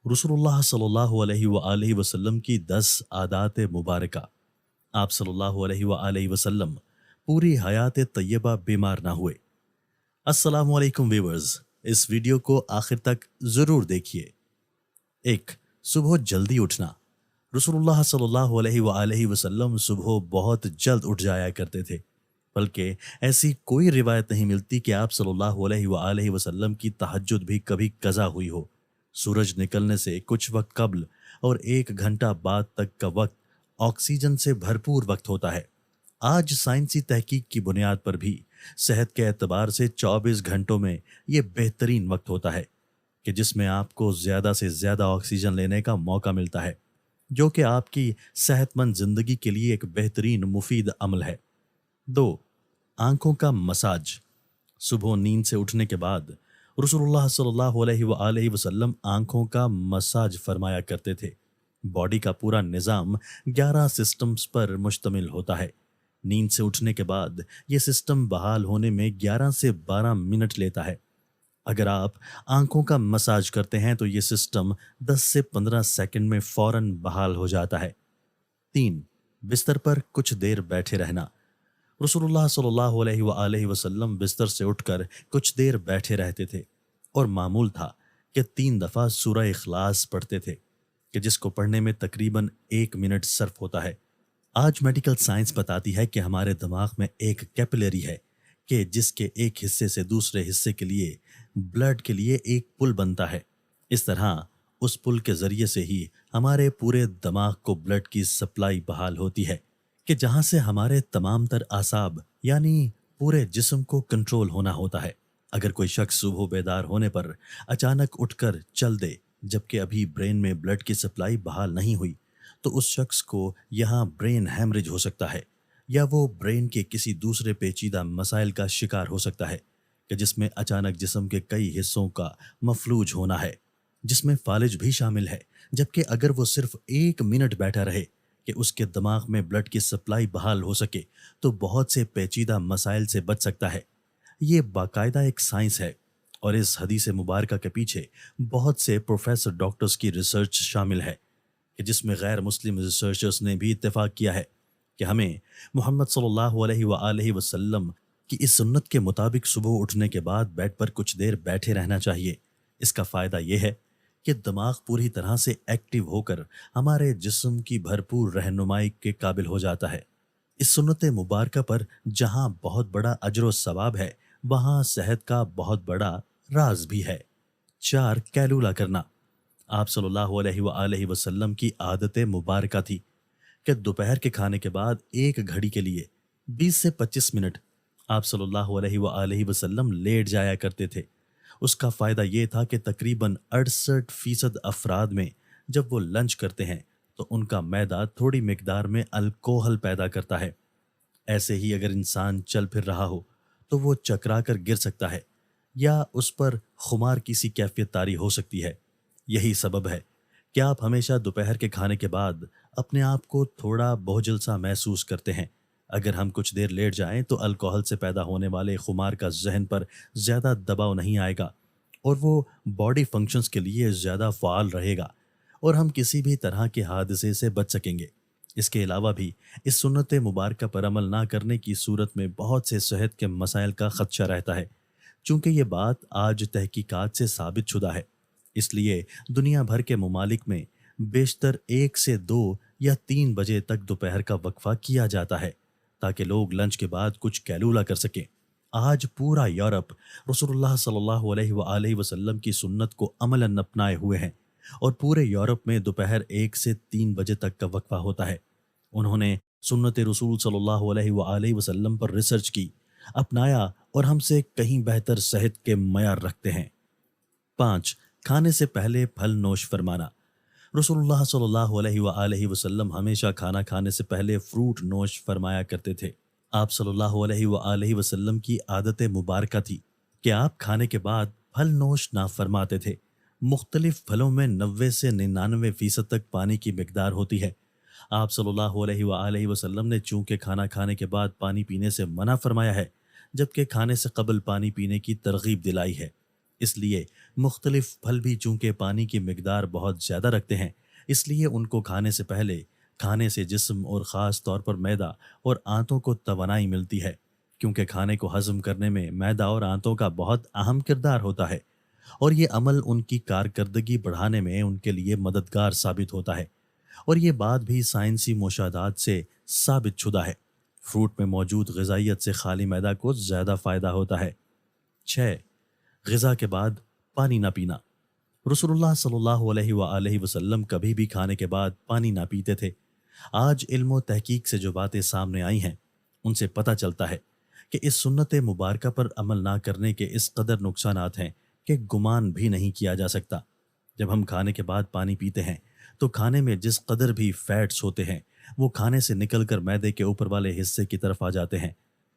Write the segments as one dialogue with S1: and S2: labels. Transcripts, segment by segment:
S1: رسول اللہ صلی اللہ علیہ وآلہ وسلم کی 10 عادات مبارکہ۔ آپ صلی اللہ علیہ وآلہ وسلم پوری حیات طیبہ بیمار نہ ہوئے۔ السلام علیکم ویورز، اس ویڈیو کو آخر تک ضرور دیکھیے۔ 1. صبح جلدی اٹھنا۔ رسول اللہ صلی اللہ علیہ وآلہ وسلم صبح بہت جلد اٹھ جایا کرتے تھے، بلکہ ایسی کوئی روایت نہیں ملتی کہ آپ صلی اللہ علیہ وآلہ وسلم کی تہجد بھی کبھی قضا ہوئی ہو۔ سورج نکلنے سے کچھ وقت قبل اور 1 گھنٹہ بعد تک کا وقت آکسیجن سے بھرپور وقت ہوتا ہے۔ آج سائنسی تحقیق کی بنیاد پر بھی صحت کے اعتبار سے 24 گھنٹوں میں یہ بہترین وقت ہوتا ہے کہ جس میں آپ کو زیادہ سے زیادہ آکسیجن لینے کا موقع ملتا ہے، جو کہ آپ کی صحت مند زندگی کے لیے ایک بہترین مفید عمل ہے۔ 2. آنکھوں کا مساج۔ صبح نیند سے اٹھنے کے بعد رسول اللہ صلی اللہ علیہ وآلہ وسلم آنکھوں کا مساج فرمایا کرتے تھے۔ باڈی کا پورا نظام 11 سسٹمز پر مشتمل ہوتا ہے۔ نیند سے اٹھنے کے بعد یہ سسٹم بحال ہونے میں 11 سے 12 منٹ لیتا ہے۔ اگر آپ آنکھوں کا مساج کرتے ہیں تو یہ سسٹم 10 سے 15 سیکنڈ میں فوراً بحال ہو جاتا ہے۔ 3. بستر پر کچھ دیر بیٹھے رہنا۔ رسول اللہ صلی اللہ علیہ وآلہ وسلم بستر سے اٹھ کر کچھ دیر بیٹھے رہتے تھے، اور معمول تھا کہ 3 دفعہ سورہ اخلاص پڑھتے تھے، کہ جس کو پڑھنے میں تقریباً 1 منٹ صرف ہوتا ہے۔ آج میڈیکل سائنس بتاتی ہے کہ ہمارے دماغ میں ایک کیپلری ہے کہ جس کے ایک حصے سے دوسرے حصے کے لیے بلڈ کے لیے ایک پل بنتا ہے۔ اس طرح اس پل کے ذریعے سے ہی ہمارے پورے دماغ کو بلڈ کی سپلائی بحال ہوتی ہے، کہ جہاں سے ہمارے تمام تر اعصاب یعنی پورے جسم کو کنٹرول ہونا ہوتا ہے۔ اگر کوئی شخص صبح بیدار ہونے پر اچانک اٹھ کر چل دے جبکہ ابھی برین میں بلڈ کی سپلائی بحال نہیں ہوئی، تو اس شخص کو یہاں برین ہیمریج ہو سکتا ہے، یا وہ برین کے کسی دوسرے پیچیدہ مسائل کا شکار ہو سکتا ہے، کہ جس میں اچانک جسم کے کئی حصوں کا مفلوج ہونا ہے، جس میں فالج بھی شامل ہے۔ جبکہ اگر وہ صرف 1 منٹ بیٹھا رہے کہ اس کے دماغ میں بلڈ کی سپلائی بحال ہو سکے، تو بہت سے پیچیدہ مسائل سے بچ سکتا ہے۔ یہ باقاعدہ ایک سائنس ہے، اور اس حدیث مبارکہ کے پیچھے بہت سے پروفیسر ڈاکٹرز کی ریسرچ شامل ہے، کہ جس میں غیر مسلم ریسرچرز نے بھی اتفاق کیا ہے کہ ہمیں محمد صلی اللہ علیہ وآلہ وسلم کی اس سنت کے مطابق صبح اٹھنے کے بعد بیڈ پر کچھ دیر بیٹھے رہنا چاہیے۔ اس کا فائدہ یہ ہے کہ دماغ پوری طرح سے ایکٹیو ہو کر ہمارے جسم کی بھرپور رہنمائی کے قابل ہو جاتا ہے۔ اس سنت مبارکہ پر جہاں بہت بڑا اجر و ثواب ہے، وہاں صحت کا بہت بڑا راز بھی ہے۔ 4. کیلولا کرنا۔ آپ صلی اللہ علیہ وآلہ وسلم کی عادت مبارکہ تھی کہ دوپہر کے کھانے کے بعد 1 گھڑی کے لیے 20 سے 25 منٹ آپ صلی اللہ علیہ وآلہ وسلم لیٹ جایا کرتے تھے۔ اس کا فائدہ یہ تھا کہ تقریباً 68% افراد میں جب وہ لنچ کرتے ہیں تو ان کا معدہ تھوڑی مقدار میں الکوہل پیدا کرتا ہے۔ ایسے ہی اگر انسان چل پھر رہا ہو تو وہ چکرا کر گر سکتا ہے، یا اس پر خمار کی سی کیفیت طاری ہو سکتی ہے۔ یہی سبب ہے کہ آپ ہمیشہ دوپہر کے کھانے کے بعد اپنے آپ کو تھوڑا بوجھل سا محسوس کرتے ہیں۔ اگر ہم کچھ دیر لیٹ جائیں تو الکوہل سے پیدا ہونے والے خمار کا ذہن پر زیادہ دباؤ نہیں آئے گا، اور وہ باڈی فنکشنز کے لیے زیادہ فعال رہے گا، اور ہم کسی بھی طرح کے حادثے سے بچ سکیں گے۔ اس کے علاوہ بھی اس سنت مبارکہ پر عمل نہ کرنے کی صورت میں بہت سے صحت کے مسائل کا خدشہ رہتا ہے، چونکہ یہ بات آج تحقیقات سے ثابت شدہ ہے۔ اس لیے دنیا بھر کے ممالک میں بیشتر 1 سے 2 یا 3 بجے تک دوپہر کا وقفہ کیا جاتا ہے، تاکہ لوگ لنچ کے بعد کچھ کیلولا کر سکیں۔ آج پورا یورپ رسول اللہ صلی اللہ علیہ وآلہ وسلم کی سنت کو عملاً اپنائے ہوئے ہیں، اور پورے یورپ میں دوپہر 1 سے 3 بجے تک کا وقفہ ہوتا ہے۔ انہوں نے سنت رسول صلی اللہ علیہ وآلہ وسلم پر ریسرچ کی، اپنایا، اور ہم سے کہیں بہتر صحت کے معیار رکھتے ہیں۔ 5. کھانے سے پہلے پھل نوش فرمانا۔ رسول اللہ صلی اللہ علیہ وآلہ وسلم ہمیشہ کھانا کھانے سے پہلے فروٹ نوش فرمایا کرتے تھے۔ آپ صلی اللہ علیہ وآلہ وسلم کی عادت مبارکہ تھی کہ آپ کھانے کے بعد پھل نوش نہ فرماتے تھے۔ مختلف پھلوں میں 90 سے 99% تک پانی کی مقدار ہوتی ہے۔ آپ صلی اللہ علیہ وآلہ وسلم نے چونکہ کھانا کھانے کے بعد پانی پینے سے منع فرمایا ہے، جبکہ کھانے سے قبل پانی پینے کی ترغیب دلائی ہے۔ اس لیے مختلف پھل بھی چونکہ پانی کی مقدار بہت زیادہ رکھتے ہیں، اس لیے ان کو کھانے سے پہلے کھانے سے جسم اور خاص طور پر معدہ اور آنتوں کو توانائی ملتی ہے، کیونکہ کھانے کو ہضم کرنے میں معدہ اور آنتوں کا بہت اہم کردار ہوتا ہے، اور یہ عمل ان کی کارکردگی بڑھانے میں ان کے لیے مددگار ثابت ہوتا ہے، اور یہ بات بھی سائنسی مشاہدات سے ثابت شدہ ہے۔ فروٹ میں موجود غذائیت سے خالی معدہ کو زیادہ فائدہ ہوتا ہے۔ 6. غذا کے بعد پانی نہ پینا۔ رسول اللہ صلی اللہ علیہ وآلہ وسلم کبھی بھی کھانے کے بعد پانی نہ پیتے تھے۔ آج علم و تحقیق سے جو باتیں سامنے آئی ہیں ان سے پتہ چلتا ہے کہ اس سنت مبارکہ پر عمل نہ کرنے کے اس قدر نقصانات ہیں کہ گمان بھی نہیں کیا جا سکتا۔ جب ہم کھانے کے بعد پانی پیتے ہیں تو کھانے میں جس قدر بھی فیٹس ہوتے ہیں وہ کھانے سے نکل کر معدے کے اوپر والے حصے کی طرف آ جاتے ہیں۔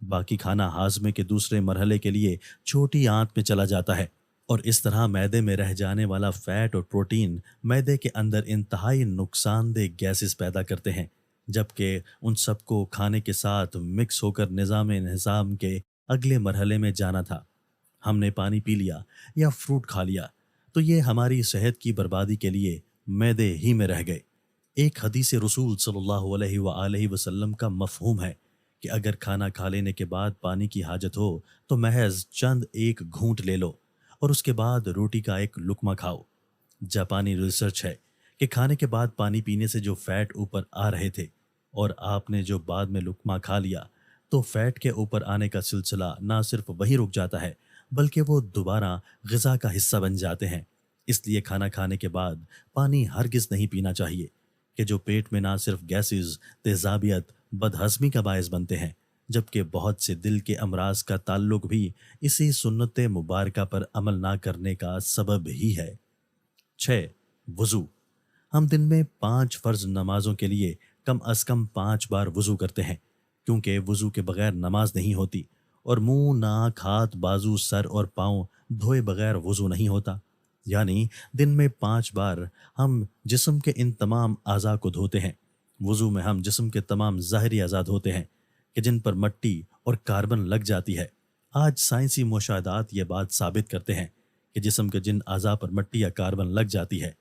S1: باقی کھانا ہاضمے کے دوسرے مرحلے کے لیے چھوٹی آنت میں چلا جاتا ہے، اور اس طرح معدے میں رہ جانے والا فیٹ اور پروٹین معدے کے اندر انتہائی نقصان دہ گیسز پیدا کرتے ہیں، جبکہ ان سب کو کھانے کے ساتھ مکس ہو کر نظام کے اگلے مرحلے میں جانا تھا۔ ہم نے پانی پی لیا یا فروٹ کھا لیا تو یہ ہماری صحت کی بربادی کے لیے معدے ہی میں رہ گئے۔ ایک حدیث رسول صلی اللہ علیہ وآلہ وسلم کا مفہوم ہے کہ اگر کھانا کھا لینے کے بعد پانی کی حاجت ہو تو محض چند ایک گھونٹ لے لو اور اس کے بعد روٹی کا ایک لقمہ کھاؤ۔ جاپانی ریسرچ ہے کہ کھانے کے بعد پانی پینے سے جو فیٹ اوپر آ رہے تھے اور آپ نے جو بعد میں لقمہ کھا لیا تو فیٹ کے اوپر آنے کا سلسلہ نہ صرف وہی رک جاتا ہے بلکہ وہ دوبارہ غذا کا حصہ بن جاتے ہیں۔ اس لیے کھانا کھانے کے بعد پانی ہرگز نہیں پینا چاہیے کہ جو پیٹ میں نہ صرف گیسز، تیزابیت، بدہضمی کا باعث بنتے ہیں جبکہ بہت سے دل کے امراض کا تعلق بھی اسی سنت مبارکہ پر عمل نہ کرنے کا سبب ہی ہے۔ 6. وضو۔ ہم دن میں 5 فرض نمازوں کے لیے کم از کم 5 بار وضو کرتے ہیں، کیونکہ وضو کے بغیر نماز نہیں ہوتی، اور منہ، ناک، ہاتھ، بازو، سر اور پاؤں دھوئے بغیر وضو نہیں ہوتا۔ یعنی دن میں 5 بار ہم جسم کے ان تمام اعضاء کو دھوتے ہیں۔ وضو میں ہم جسم کے تمام ظاہری اعضاء دھوتے ہیں کہ جن پر مٹی اور کاربن لگ جاتی ہے۔ آج سائنسی مشاہدات یہ بات ثابت کرتے ہیں کہ جسم کے جن اعضاء پر مٹی یا کاربن لگ جاتی ہے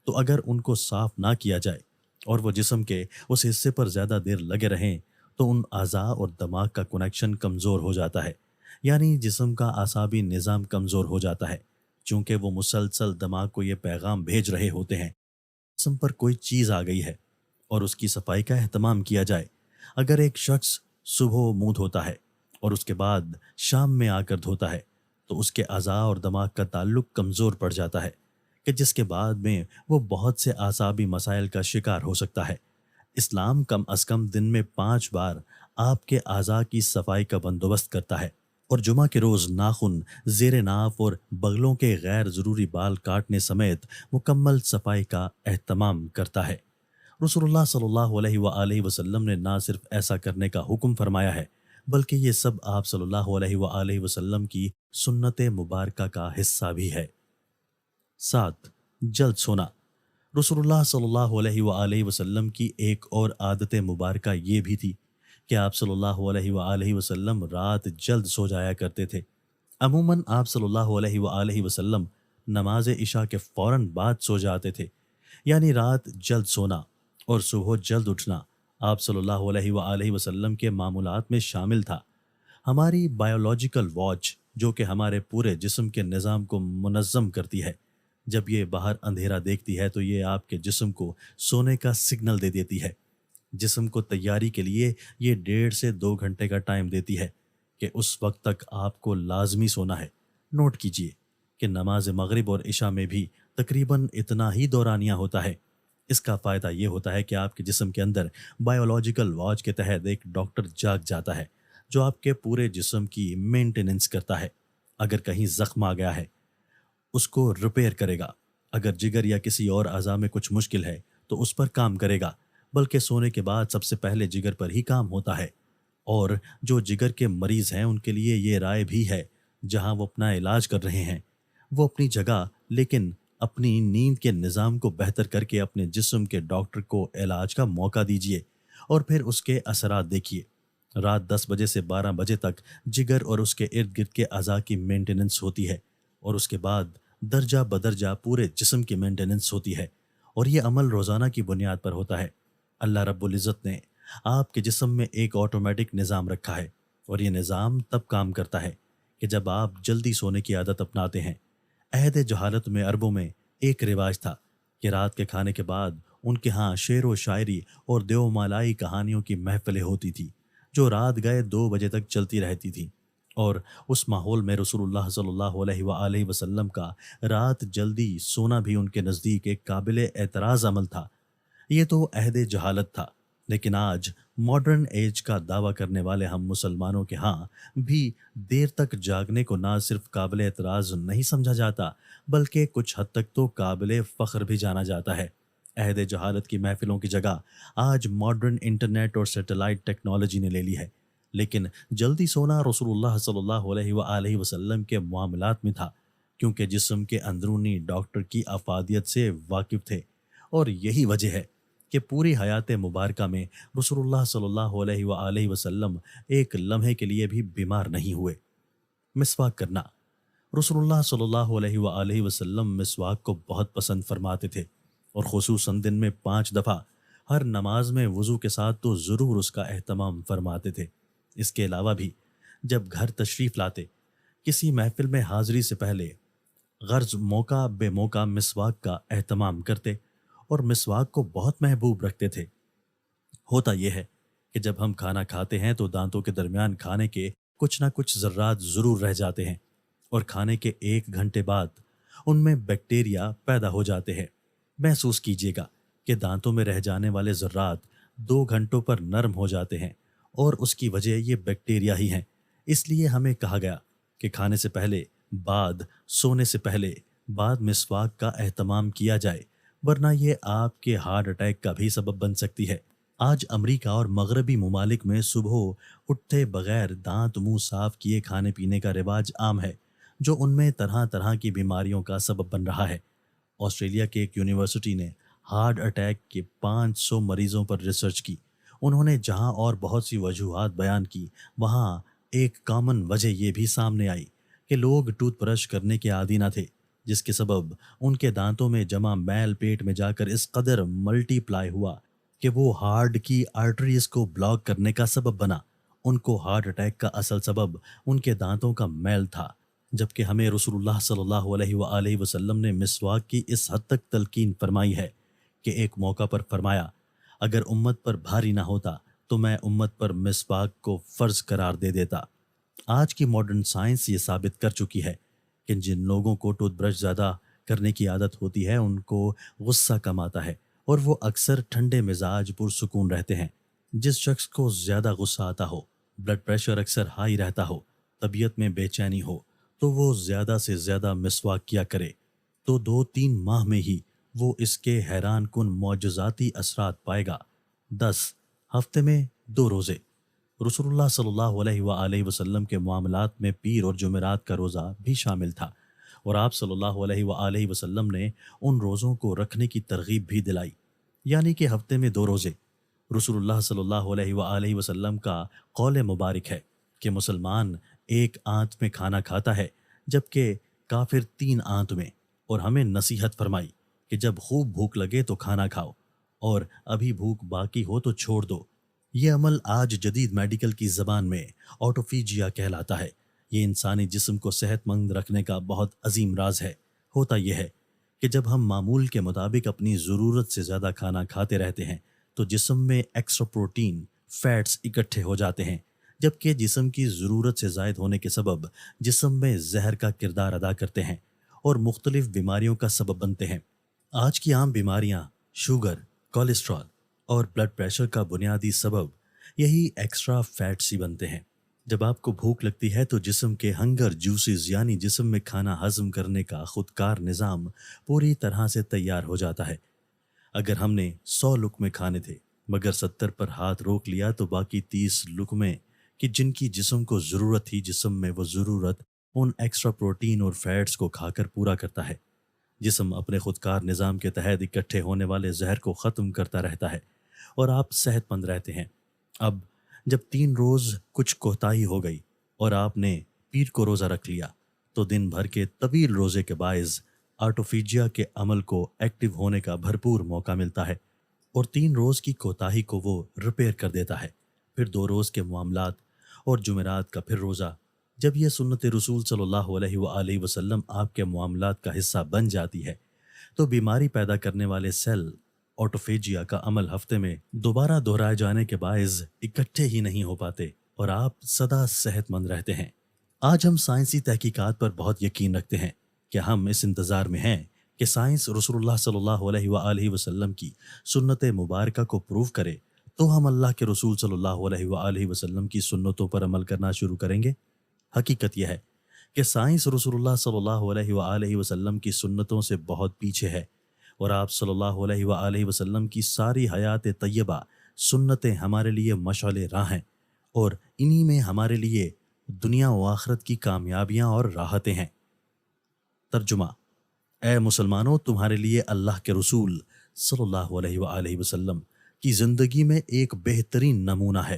S1: تو اگر ان کو صاف نہ کیا جائے اور وہ جسم کے اس حصے پر زیادہ دیر لگے رہیں تو ان اعضاء اور دماغ کا کنیکشن کمزور ہو جاتا ہے، یعنی جسم کا اعصابی نظام کمزور ہو جاتا ہے، چونکہ وہ مسلسل دماغ کو یہ پیغام بھیج رہے ہوتے ہیں جسم پر کوئی چیز آ گئی ہے اور اس کی صفائی کا اہتمام کیا جائے۔ اگر ایک شخص صبح منہ دھوتا ہے اور اس کے بعد شام میں آ کر دھوتا ہے تو اس کے اعضاء اور دماغ کا تعلق کمزور پڑ جاتا ہے کہ جس کے بعد میں وہ بہت سے اعصابی مسائل کا شکار ہو سکتا ہے۔ اسلام کم از کم دن میں 5 بار آپ کے اعضاء کی صفائی کا بندوبست کرتا ہے، اور جمعہ کے روز ناخن، زیر ناف اور بغلوں کے غیر ضروری بال کاٹنے سمیت مکمل صفائی کا اہتمام کرتا ہے۔ رسول اللہ صلی اللہ علیہ وآلہ وسلم نے نہ صرف ایسا کرنے کا حکم فرمایا ہے بلکہ یہ سب آپ صلی اللہ علیہ وآلہ وسلم کی سنت مبارکہ کا حصہ بھی ہے۔ 7. جلد سونا۔ رسول اللہ صلی اللہ علیہ وآلہ وسلم کی ایک اور عادت مبارکہ یہ بھی تھی کہ آپ صلی اللہ علیہ وآلہ وسلم رات جلد سو جایا کرتے تھے۔ عموماً آپ صلی اللہ علیہ وآلہ وسلم نماز عشاء کے فوراً بعد سو جاتے تھے، یعنی رات جلد سونا اور صبح جلد اٹھنا آپ صلی اللہ علیہ وآلہ وسلم کے معمولات میں شامل تھا۔ ہماری بائیولوجیکل واچ جو کہ ہمارے پورے جسم کے نظام کو منظم کرتی ہے، جب یہ باہر اندھیرا دیکھتی ہے تو یہ آپ کے جسم کو سونے کا سگنل دے دیتی ہے۔ جسم کو تیاری کے لیے یہ 1.5 سے 2 گھنٹے کا ٹائم دیتی ہے کہ اس وقت تک آپ کو لازمی سونا ہے۔ نوٹ کیجئے کہ نماز مغرب اور عشاء میں بھی تقریباً اتنا ہی دورانیہ ہوتا ہے۔ اس کا فائدہ یہ ہوتا ہے کہ آپ کے جسم کے اندر بائیولوجیکل واچ کے تحت ایک ڈاکٹر جاگ جاتا ہے جو آپ کے پورے جسم کی مینٹیننس کرتا ہے۔ اگر کہیں زخم آ گیا ہے اس کو ریپیئر کرے گا، اگر جگر یا کسی اور اعضاء میں کچھ مشکل ہے تو اس پر کام کرے گا، بلکہ سونے کے بعد سب سے پہلے جگر پر ہی کام ہوتا ہے۔ اور جو جگر کے مریض ہیں ان کے لیے یہ رائے بھی ہے جہاں وہ اپنا علاج کر رہے ہیں وہ اپنی جگہ لیکن اپنی نیند کے نظام کو بہتر کر کے اپنے جسم کے ڈاکٹر کو علاج کا موقع دیجیے اور پھر اس کے اثرات دیکھیے۔ رات 10 بجے سے 12 بجے تک جگر اور اس کے ارد گرد کے اعضاء کی مینٹیننس ہوتی ہے اور اس کے بعد درجہ بدرجہ پورے جسم کی مینٹیننس ہوتی ہے، اور یہ عمل روزانہ کی بنیاد پر ہوتا ہے۔ اللہ رب العزت نے آپ کے جسم میں ایک آٹومیٹک نظام رکھا ہے، اور یہ نظام تب کام کرتا ہے کہ جب آپ جلدی سونے کی عادت اپناتے ہیں۔ عہد جہالت میں عربوں میں ایک رواج تھا کہ رات کے کھانے کے بعد ان کے ہاں شعر و شاعری اور دیو مالائی کہانیوں کی محفلیں ہوتی تھی، جو رات گئے 2 بجے تک چلتی رہتی تھی۔ اور اس ماحول میں رسول اللہ صلی اللہ علیہ وآلہ وسلم کا رات جلدی سونا بھی ان کے نزدیک ایک قابل اعتراض عمل تھا۔ یہ تو عہد جہالت تھا، لیکن آج ماڈرن ایج کا دعویٰ کرنے والے ہم مسلمانوں کے ہاں بھی دیر تک جاگنے کو نہ صرف قابل اعتراض نہیں سمجھا جاتا، بلکہ کچھ حد تک تو قابل فخر بھی جانا جاتا ہے۔ عہد جہالت کی محفلوں کی جگہ آج ماڈرن انٹرنیٹ اور سیٹلائٹ ٹیکنالوجی نے لے لی ہے، لیکن جلدی سونا رسول اللہ صلی اللہ علیہ وآلہ وسلم کے معاملات میں تھا، کیونکہ جسم کے اندرونی ڈاکٹر کی افادیت سے واقف تھے۔ اور یہی وجہ ہے کہ پوری حیات مبارکہ میں رسول اللہ صلی اللہ علیہ وآلہ وسلم ایک لمحے کے لیے بھی بیمار نہیں ہوئے۔ مسواک کرنا، رسول اللہ صلی اللہ علیہ وآلہ وسلم مسواک کو بہت پسند فرماتے تھے، اور خصوصاً دن میں 5 دفعہ ہر نماز میں وضو کے ساتھ تو ضرور اس کا اہتمام فرماتے تھے۔ اس کے علاوہ بھی جب گھر تشریف لاتے، کسی محفل میں حاضری سے پہلے غرض موقع بے موقع مسواک کا اہتمام کرتے، اور مسواک کو بہت محبوب رکھتے تھے۔ ہوتا یہ ہے کہ جب ہم کھانا کھاتے ہیں تو دانتوں کے درمیان کھانے کے کچھ نہ کچھ ذرات ضرور رہ جاتے ہیں، اور کھانے کے 1 گھنٹے بعد ان میں بیکٹیریا پیدا ہو جاتے ہیں۔ محسوس کیجیے گا کہ دانتوں میں رہ جانے والے ذرات 2 گھنٹوں پر نرم ہو جاتے ہیں، اور اس کی وجہ یہ بیکٹیریا ہی ہیں۔ اس لیے ہمیں کہا گیا کہ کھانے سے پہلے، بعد، سونے سے پہلے، بعد مسواک کا اہتمام کیا جائے، ورنہ یہ آپ کے ہارٹ اٹیک کا بھی سبب بن سکتی ہے۔ آج امریکہ اور مغربی ممالک میں صبح اٹھتے بغیر دانت منہ صاف کیے کھانے پینے کا رواج عام ہے، جو ان میں طرح طرح کی بیماریوں کا سبب بن رہا ہے۔ آسٹریلیا کے ایک یونیورسٹی نے ہارٹ اٹیک کے 500 مریضوں پر ریسرچ کی۔ انہوں نے جہاں اور بہت سی وجوہات بیان کی، وہاں ایک کامن وجہ یہ بھی سامنے آئی کہ لوگ ٹوتھ برش کرنے کے عادی نہ تھے، جس کے سبب ان کے دانتوں میں جمع میل پیٹ میں جا کر اس قدر ملٹی پلائی ہوا کہ وہ ہارٹ کی آرٹریز کو بلاک کرنے کا سبب بنا۔ ان کو ہارٹ اٹیک کا اصل سبب ان کے دانتوں کا میل تھا، جبکہ ہمیں رسول اللہ صلی اللہ علیہ وآلہ وسلم نے مسواک کی اس حد تک تلقین فرمائی ہے کہ ایک موقع پر فرمایا، اگر امت پر بھاری نہ ہوتا تو میں امت پر مسواک کو فرض قرار دے دیتا۔ آج کی ماڈرن سائنس یہ ثابت کر چکی ہے کہ جن لوگوں کو ٹوتھ برش زیادہ کرنے کی عادت ہوتی ہے ان کو غصہ کم آتا ہے، اور وہ اکثر ٹھنڈے مزاج پرسکون رہتے ہیں۔ جس شخص کو زیادہ غصہ آتا ہو، بلڈ پریشر اکثر ہائی رہتا ہو، طبیعت میں بے چینی ہو، تو وہ زیادہ سے زیادہ مسواک کیا کرے، تو 2-3 ماہ میں ہی وہ اس کے حیران کن معجزاتی اثرات پائے گا۔ 10 ہفتے میں 2 روزے، رسول اللہ صلی اللہ علیہ وآلہ وسلم کے معاملات میں پیر اور جمعرات کا روزہ بھی شامل تھا، اور آپ صلی اللہ علیہ وآلہ وسلم نے ان روزوں کو رکھنے کی ترغیب بھی دلائی، یعنی کہ ہفتے میں 2 روزے۔ رسول اللہ صلی اللہ علیہ وآلہ وسلم کا قول مبارک ہے کہ مسلمان ایک آنت میں کھانا کھاتا ہے، جبکہ کافر 3 آنت میں، اور ہمیں نصیحت فرمائی کہ جب خوب بھوک لگے تو کھانا کھاؤ، اور ابھی بھوک باقی ہو تو چھوڑ دو۔ یہ عمل آج جدید میڈیکل کی زبان میں آٹوفیجیا کہلاتا ہے۔ یہ انسانی جسم کو صحت مند رکھنے کا بہت عظیم راز ہے۔ ہوتا یہ ہے کہ جب ہم معمول کے مطابق اپنی ضرورت سے زیادہ کھانا کھاتے رہتے ہیں تو جسم میں ایکسٹرا پروٹین، فیٹس اکٹھے ہو جاتے ہیں، جبکہ جسم کی ضرورت سے زائد ہونے کے سبب جسم میں زہر کا کردار ادا کرتے ہیں اور مختلف بیماریوں کا سبب بنتے ہیں۔ آج کی عام بیماریاں، شوگر، کولیسٹرول اور بلڈ پریشر کا بنیادی سبب یہی ایکسٹرا فیٹس ہی بنتے ہیں۔ جب آپ کو بھوک لگتی ہے تو جسم کے ہنگر جوسز، یعنی جسم میں کھانا ہضم کرنے کا خودکار نظام پوری طرح سے تیار ہو جاتا ہے۔ اگر ہم نے 100 لقمے کھانے تھے مگر 70 پر ہاتھ روک لیا تو باقی 30 لقمے کہ جن کی جسم کو ضرورت تھی، جسم میں وہ ضرورت ان ایکسٹرا پروٹین اور فیٹس کو کھا کر پورا کرتا ہے۔ جسم اپنے خودکار نظام کے تحت اکٹھے ہونے والے زہر کو ختم کرتا رہتا ہے، اور آپ صحت مند رہتے ہیں۔ اب جب 3 روز کچھ کوتاہی ہو گئی اور آپ نے پیر کو روزہ رکھ لیا تو دن بھر کے طویل روزے کے باعث آٹوفیجیا کے عمل کو ایکٹیو ہونے کا بھرپور موقع ملتا ہے اور 3 روز کی کوتاہی کو وہ ریپیئر کر دیتا ہے۔ پھر 2 روز کے معاملات اور جمعرات کا پھر روزہ، جب یہ سنت رسول صلی اللہ علیہ وآلہ وسلم آپ کے معاملات کا حصہ بن جاتی ہے تو بیماری پیدا کرنے والے سیل آٹوفیجیا کا عمل ہفتے میں دوبارہ دہرائے جانے کے باعث اکٹھے ہی نہیں ہو پاتے اور آپ سدا صحت مند رہتے ہیں۔ آج ہم سائنسی تحقیقات پر بہت یقین رکھتے ہیں کہ ہم اس انتظار میں ہیں کہ سائنس رسول اللہ صلی اللہ علیہ وآلہ وسلم کی سنت مبارکہ کو پروف کرے تو ہم اللہ کے رسول صلی اللہ علیہ وآلہ وسلم کی سنتوں پر عمل کرنا شروع کریں گے۔ حقیقت یہ ہے کہ سائنس رسول اللہ صلی اللہ علیہ وآلہ وسلم کی سنتوں سے بہت پیچھے ہے اور آپ صلی اللہ علیہ وآلہ وسلم کی ساری حیات طیبہ سنتیں ہمارے لیے مشعل راہ ہیں اور انہی میں ہمارے لیے دنیا و آخرت کی کامیابیاں اور راحتیں ہیں۔ ترجمہ: اے مسلمانوں، تمہارے لیے اللہ کے رسول صلی اللہ علیہ وآلہ وسلم کی زندگی میں ایک بہترین نمونہ ہے۔